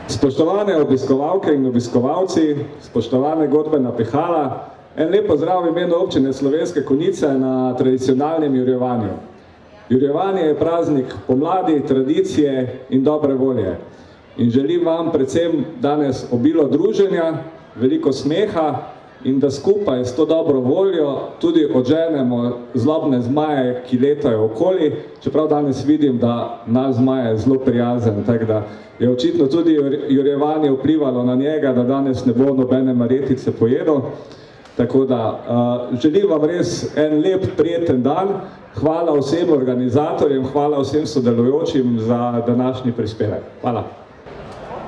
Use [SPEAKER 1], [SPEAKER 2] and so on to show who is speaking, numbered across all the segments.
[SPEAKER 1] Spoštovane obiskovalke in obiskovalci, spoštovane godbena pihala, en lep pozdrav v imenu občine Slovenske Konjice na tradicionalnem jurjevanju. Jurjevanje je praznik pomladi, tradicije in dobre volje. In želim vam predvsem danes obilo druženja, veliko smeha in da skupaj s to dobro voljo tudi odženemo zlobne zmaje, ki letajo okoli, čeprav danes vidim, da naš zmaj je zelo prijazen, tako da je očitno tudi jurjevanje vplivalo na njega, da danes ne bo nobene marjetice pojedel. Tako da želim vam res en lep, prijeten dan. Hvala vsem organizatorjem, hvala vsem sodelujočim za današnji prispevek. Hvala.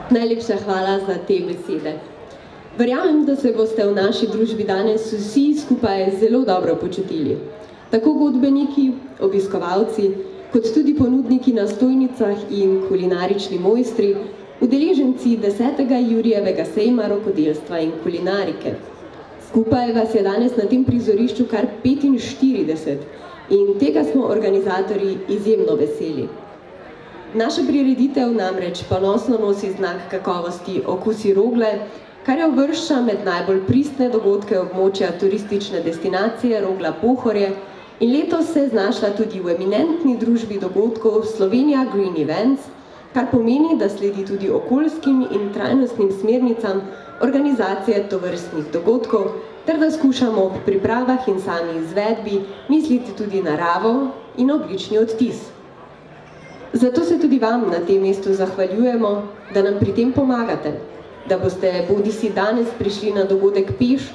[SPEAKER 2] Najlepša hvala za te besede. Verjamem, da se boste v naši družbi danes vsi skupaj zelo dobro počutili. Tako godbeniki, obiskovalci, kot tudi ponudniki na stojnicah in kulinarični mojstri, udeleženci 10. Jurjevega sejma rokodelstva in kulinarike. Skupaj vas je danes na tem prizorišču kar 45 in tega smo organizatorji izjemno veseli. Naša prireditev namreč ponosno nosi znak kakovosti Okusi Rogle, kar jo uvršča med najbolj pristne dogodke območja turistične destinacije Rogla Pohorje in letos se je znašla tudi v eminentni družbi dogodkov Slovenija Green Events, kar pomeni, da sledi tudi okoljskim in trajnostnim smernicam organizacije tovrstnih dogodkov, ter da skušamo ob pripravah in sami izvedbi misliti tudi naravo in oblični odtis. Zato se tudi vam na tem mestu zahvaljujemo, da nam pri tem pomagate, da boste bodisi danes prišli na dogodek peš,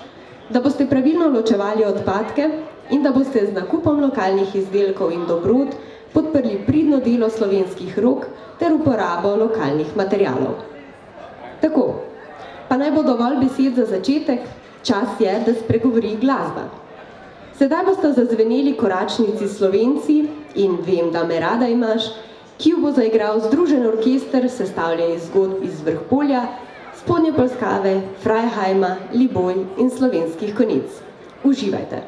[SPEAKER 2] da boste pravilno ločevali odpadke in da boste z nakupom lokalnih izdelkov in dobrot podprli pridno delo slovenskih rok ter uporabo lokalnih materialov. Tako, pa naj bo dovolj besed za začetek, čas je, da spregovori glasba. Sedaj boste zazveneli koračnici Slovenci in Vem, da me rada imaš, ki jo bo zaigral združen orkester, sestavljen iz zgodb iz Vrhpolja, Spodnje Polskave, Freihajma, Liboj in Slovenskih Konjic. Uživajte!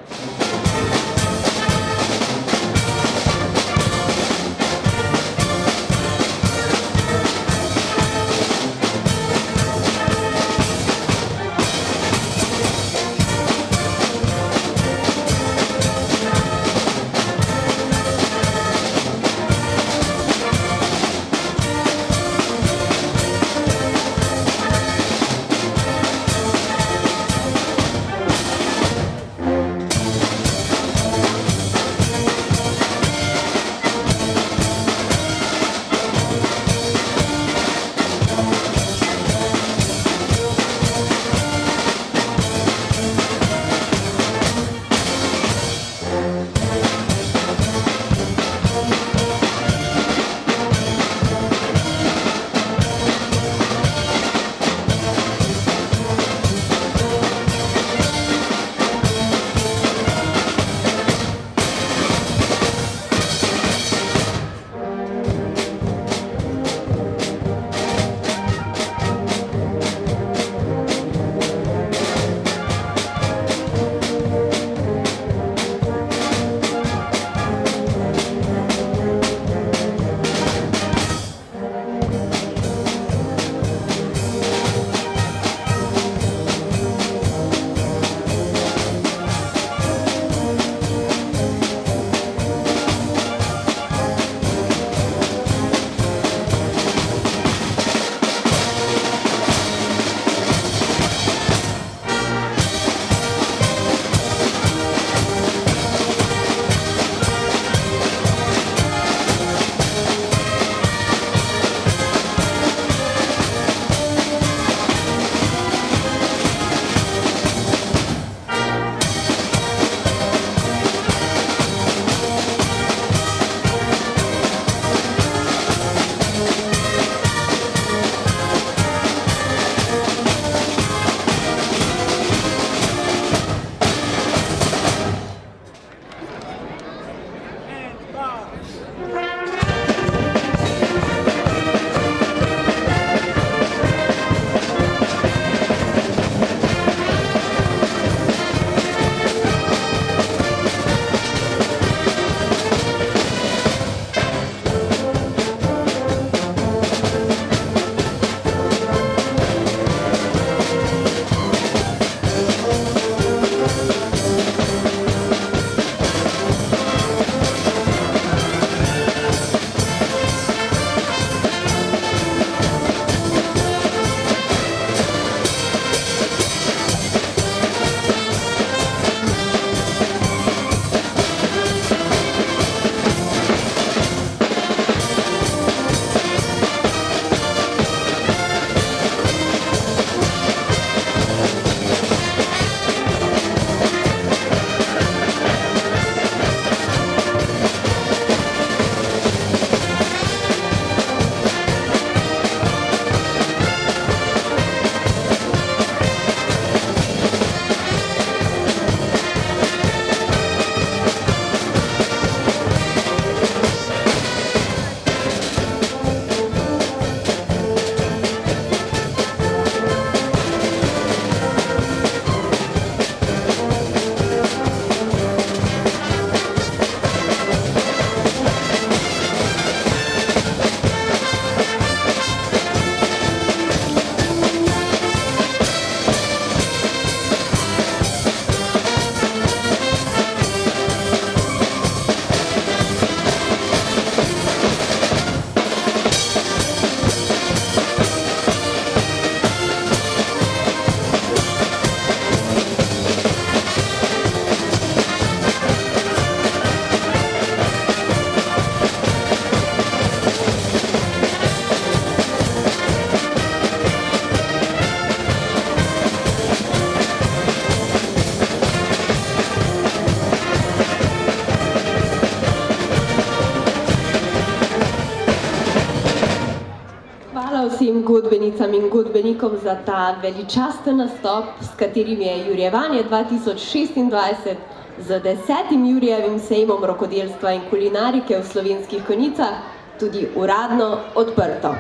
[SPEAKER 2] hvala vsem godbenicam in godbenikom za ta veličasten nastop, s katerim je Jurjevanje 2026 z 10. Jurjevim sejmom rokodelstva in kulinarike v Slovenskih Konjicah tudi uradno odprto.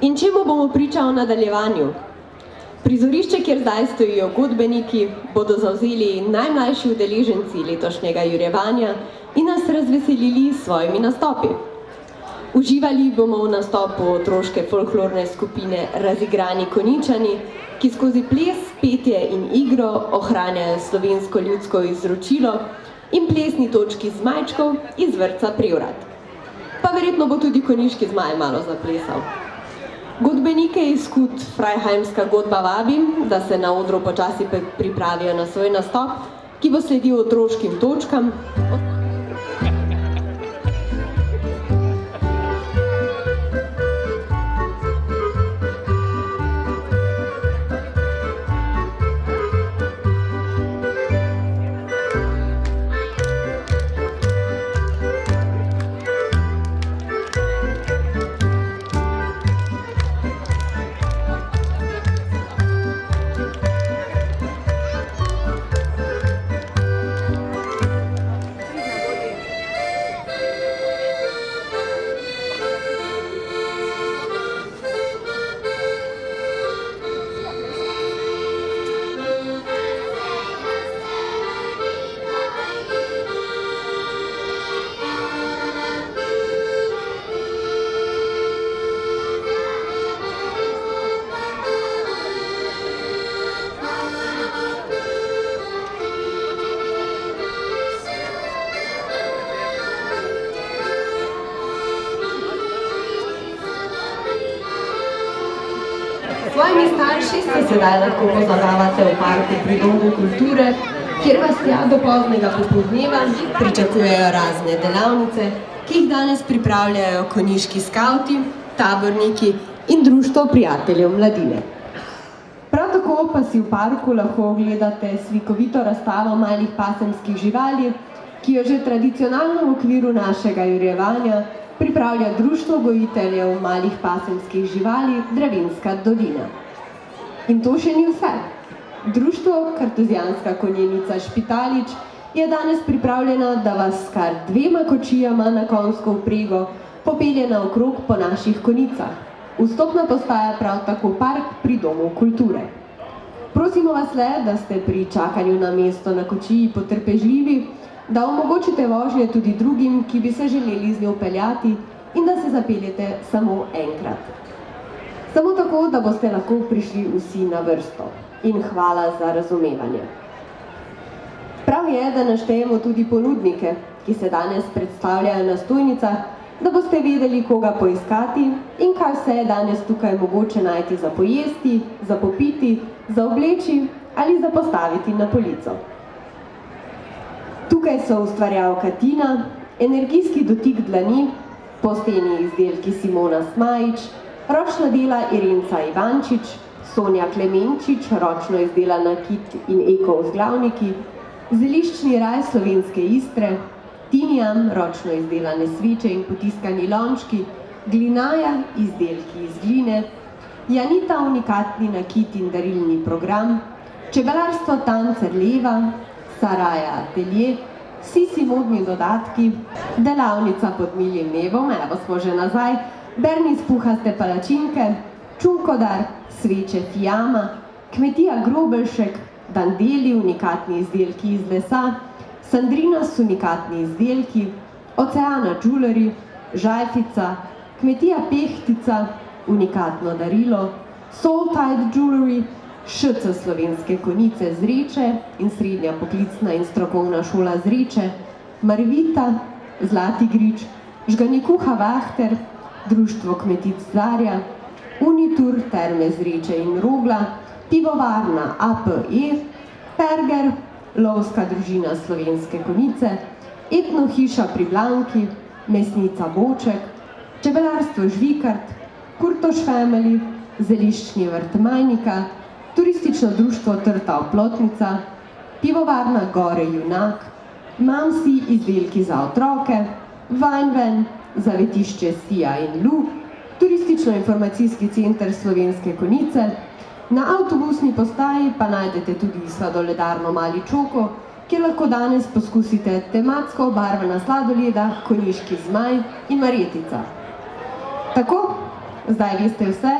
[SPEAKER 2] In čemu bomo priča v nadaljevanju? Prizorišče, kjer zdaj stojijo godbeniki, bodo zavzeli najmlajši udeleženci letošnjega Jurjevanja in nas razveselili s svojimi nastopi. Uživali bomo v nastopu otroške folklorne skupine Razigrani Konjičani, ki skozi ples, petje in igro ohranjajo slovensko ljudsko izročilo in plesni točki zmajčkov iz vrtca Prevrad. Pa verjetno bo tudi konjiški zmaj malo zaplesal. Godbenike iz Kut Frajheimska godba vabim, da se na odru počasi pripravijo na svoj nastop, ki bo sledil otroškim točkam. Svojimi starši se sedaj lahko pozabavate v parku pri Domu kulture, kjer vas tja do poznega popoldneva pričakujejo razne delavnice, ki jih danes pripravljajo konjiški skavti, taborniki in društvo prijateljev mladine. Prav tako pa si v parku lahko ogledate slikovito razstavo malih pasemskih živali, ki jo že tradicionalno v okviru našega Jurjevanja pripravlja Društvo gojiteljev malih pasemskih živali Dravinjska dolina. In to še ni vse. Društvo Kartuzijanska konjenica Špitalič je danes pripravljena, da vas s kar 2 kočijama na konjsko vprego popelje naokrog po naših konicah. Vstopna postaja prav tako park pri Domu kulture. Prosimo vas le, da ste pri čakanju na mesto na kočiji potrpežljivi, da omogočite vožnje tudi drugim, ki bi se želeli z njo peljati in da se zapeljete samo enkrat. Samo tako, da boste lahko prišli vsi na vrsto. In hvala za razumevanje. Prav je, da naštejemo tudi ponudnike, ki se danes predstavljajo na stojnicah, da boste vedeli, koga poiskati in kaj vse je danes tukaj mogoče najti za pojesti, za popiti, za obleči ali za postaviti na polico. Tukaj so ustvarjalka Tina, energijski dotik dlani, posteni izdelki Simona Smajič, ročna dela Irenca Ivančič, Sonja Klemenčič, ročno izdelana kit in eko vzglavniki, zeliščni raj slovenske Istre, Tiniam, ročno izdelane sveče in potiskani lončki, Glinaja, izdelki iz gline, Janita, unikatni nakit in darilni program, čebelarstvo Tancerleva, Saraja Atelje, Sisi modni dodatki, delavnica pod milim nebom, evo smo že nazaj, Berni spuhaste palačinke, Čunkodar, sveče Fijama, kmetija Grobelšek, Dandeli, unikatni izdelki iz lesa, Sandrinas, unikatni izdelki, Oceana Jewelry, Žajfica, kmetija Pehtica, unikatno darilo, Soultide Jewelry, ŠC Slovenske Konjice Zreče in srednja poklicna in strokovna šola Zreče, Marvita, Zlati grič, Žganikuha Vahter, Društvo kmetic Zarja, Unitur, Terme Zreče in Rogla, pivovarna APE, Perger, lovska družina Slovenske Konjice, etnohiša pri Blanki, mesnica Boček, čebelarstvo Žvikart, Kurtoš Family, zeliščni vrt Majnika, turistično društvo Trta Oplotnica, pivovarna Gore Junak, Mamsi izdelki za otroke, Vajnven, zavetišče Sija in Lu, turistično-informacijski center Slovenske Konjice, na avtobusni postaji pa najdete tudi sladoledarno Mali Čoko, kjer lahko danes poskusite tematsko obarvana sladoleda, konjiški zmaj in marjetica. Tako, zdaj veste vse.